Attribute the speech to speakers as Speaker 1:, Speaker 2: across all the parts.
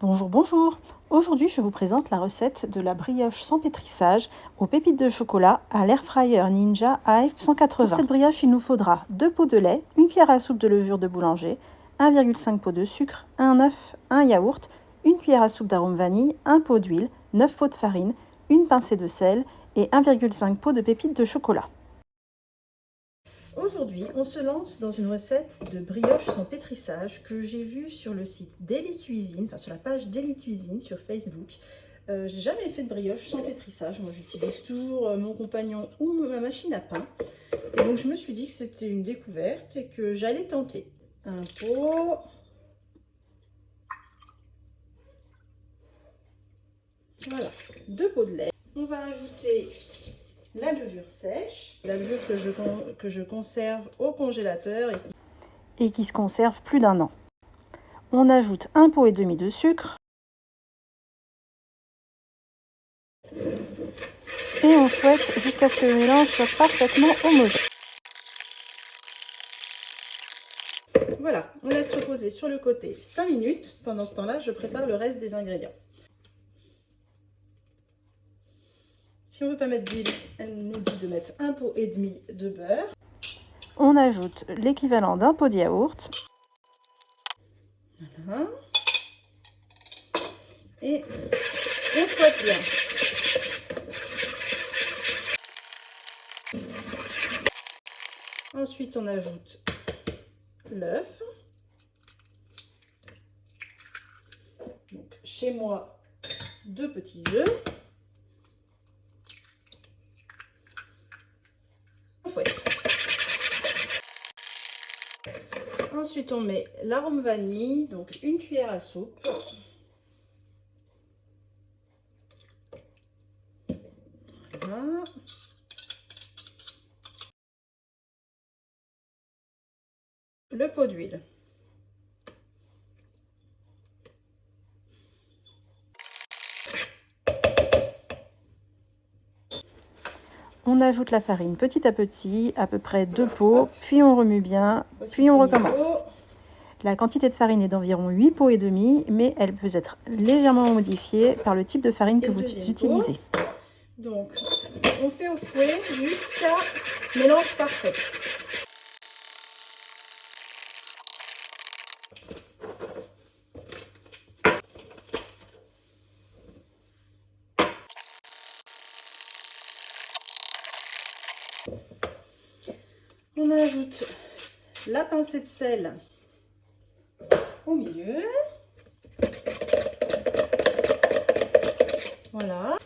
Speaker 1: Bonjour, bonjour! Aujourd'hui, je vous présente la recette de la brioche sans pétrissage aux pépites de chocolat à l'air fryer Ninja AF180. Pour cette brioche, il nous faudra 2 pots de lait, 1 cuillère à soupe de levure de boulanger, 1,5 pot de sucre, un œuf, un yaourt, 1 cuillère à soupe d'arôme vanille, 1 pot d'huile, 9 pots de farine, une pincée de sel et 1,5 pot de pépites de chocolat. Aujourd'hui, on se lance dans une recette de brioche sans pétrissage que j'ai vue sur le site Daily Cuisine, enfin sur la page Daily Cuisine sur Facebook. J'ai jamais fait de brioche sans pétrissage. Moi, j'utilise toujours mon compagnon ou ma machine à pain. Et donc, je me suis dit que c'était une découverte et que j'allais tenter. Un pot. Voilà, 2 pots de lait. On va ajouter la levure sèche, la levure que je conserve au congélateur et qui se conserve plus d'1 an. On ajoute 1 pot et demi de sucre et on fouette jusqu'à ce que le mélange soit parfaitement homogène. Voilà, on laisse reposer sur le côté 5 minutes. Pendant ce temps-là, je prépare le reste des ingrédients. Si on ne veut pas mettre d'huile, elle nous dit de mettre 1 pot et demi de beurre. On ajoute l'équivalent d'un pot de yaourt. Voilà. Et on fouette bien. Ensuite, on ajoute l'œuf. Donc, chez moi, 2 petits œufs. On fouette. Ensuite, on met l'arôme vanille, donc 1 cuillère à soupe. Voilà. Le pot d'huile. On ajoute la farine petit à petit, à peu près 2 pots, puis on remue bien, puis on recommence. La quantité de farine est d'environ 8 pots et demi, mais elle peut être légèrement modifiée par le type de farine que vous utilisez. Donc, on fait au fouet jusqu'à mélange parfait. On ajoute la pincée de sel au milieu. Voilà.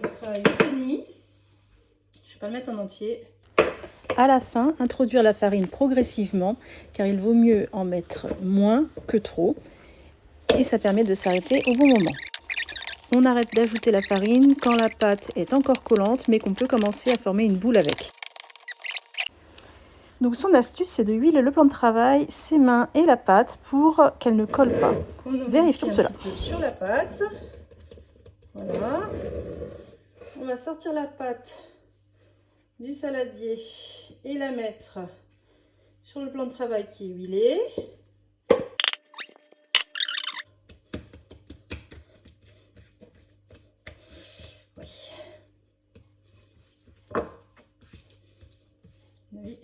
Speaker 1: Ce sera 8,5. Je ne vais pas le mettre en entier. À la fin, introduire la farine progressivement, car il vaut mieux en mettre moins que trop. Et ça permet de s'arrêter au bon moment. On arrête d'ajouter la farine quand la pâte est encore collante, mais qu'on peut commencer à former une boule avec. Donc son astuce, c'est de huiler le plan de travail, ses mains et la pâte pour qu'elle ne colle pas. Vérifions cela. Un petit peu sur la pâte. Voilà. On va sortir la pâte du saladier et la mettre sur le plan de travail qui est huilé. Oui.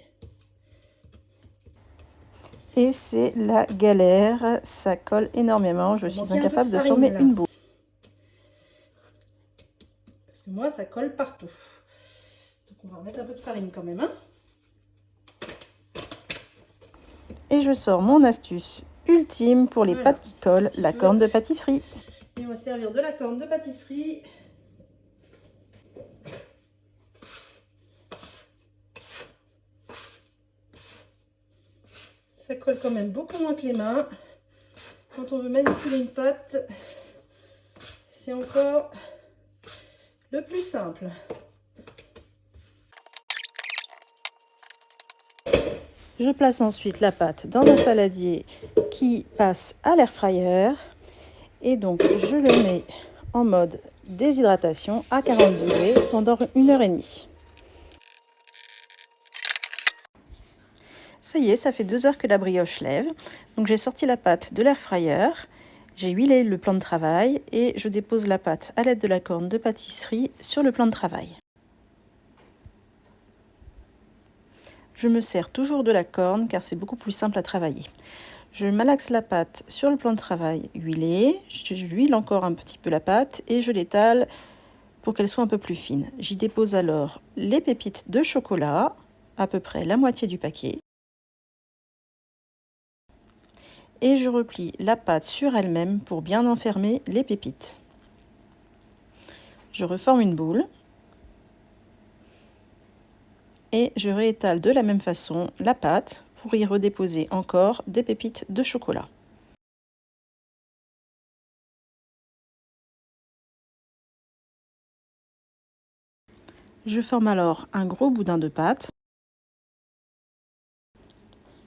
Speaker 1: Et c'est la galère, ça colle énormément, je suis incapable de former une boule. Parce que moi, ça colle partout. Donc on va remettre un peu de farine quand même. Hein. Et je sors mon astuce ultime pour les pâtes qui collent, la corne de pâtisserie. Et on va servir de la corne de pâtisserie. Ça colle quand même beaucoup moins que les mains. Quand on veut manipuler une pâte, c'est encore le plus simple. Je place ensuite la pâte dans un saladier qui passe à l'air fryer et donc je le mets en mode déshydratation à 40 degrés pendant 1h30. Ça y est, ça fait 2 heures que la brioche lève. Donc j'ai sorti la pâte de l'air fryer, j'ai huilé le plan de travail et je dépose la pâte à l'aide de la corne de pâtisserie sur le plan de travail. Je me sers toujours de la corne car c'est beaucoup plus simple à travailler. Je malaxe la pâte sur le plan de travail huilé, j'huile encore un petit peu la pâte et je l'étale pour qu'elle soit un peu plus fine. J'y dépose alors les pépites de chocolat, à peu près la moitié du paquet. Et je replie la pâte sur elle-même pour bien enfermer les pépites. Je reforme une boule et je réétale de la même façon la pâte pour y redéposer encore des pépites de chocolat. Je forme alors un gros boudin de pâte.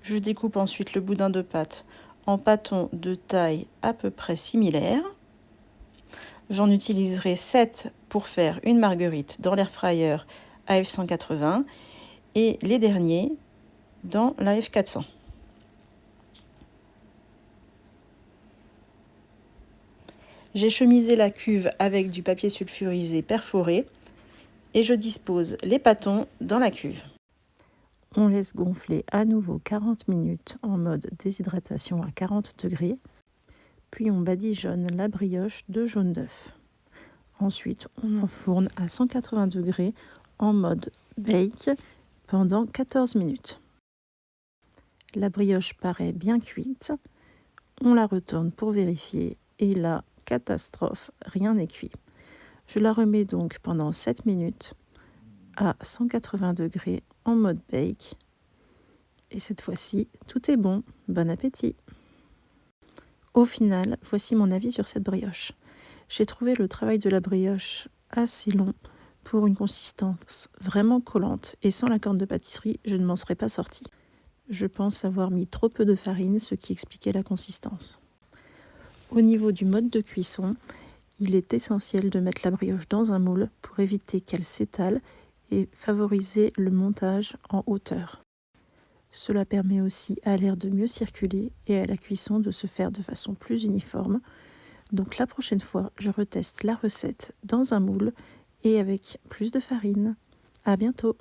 Speaker 1: Je découpe ensuite le boudin de pâte en pâtons de taille à peu près similaire. J'en utiliserai 7 pour faire une marguerite dans l'air fryer à F180 et les derniers dans la F400. J'ai chemisé la cuve avec du papier sulfurisé perforé et je dispose les pâtons dans la cuve. On laisse gonfler à nouveau 40 minutes en mode déshydratation à 40 degrés, puis on badigeonne la brioche de jaune d'œuf. Ensuite, on enfourne à 180 degrés en mode bake pendant 14 minutes. La brioche paraît bien cuite, on la retourne pour vérifier et là, catastrophe, rien n'est cuit. Je la remets donc pendant 7 minutes à 180 degrés en mode bake. Et cette fois-ci, tout est bon. Bon appétit! Au final, voici mon avis sur cette brioche. J'ai trouvé le travail de la brioche assez long pour une consistance vraiment collante et sans la corne de pâtisserie, je ne m'en serais pas sortie. Je pense avoir mis trop peu de farine, ce qui expliquait la consistance. Au niveau du mode de cuisson, il est essentiel de mettre la brioche dans un moule pour éviter qu'elle s'étale et favoriser le montage en hauteur. Cela permet aussi à l'air de mieux circuler et à la cuisson de se faire de façon plus uniforme. Donc la prochaine fois, je reteste la recette dans un moule et avec plus de farine. À bientôt!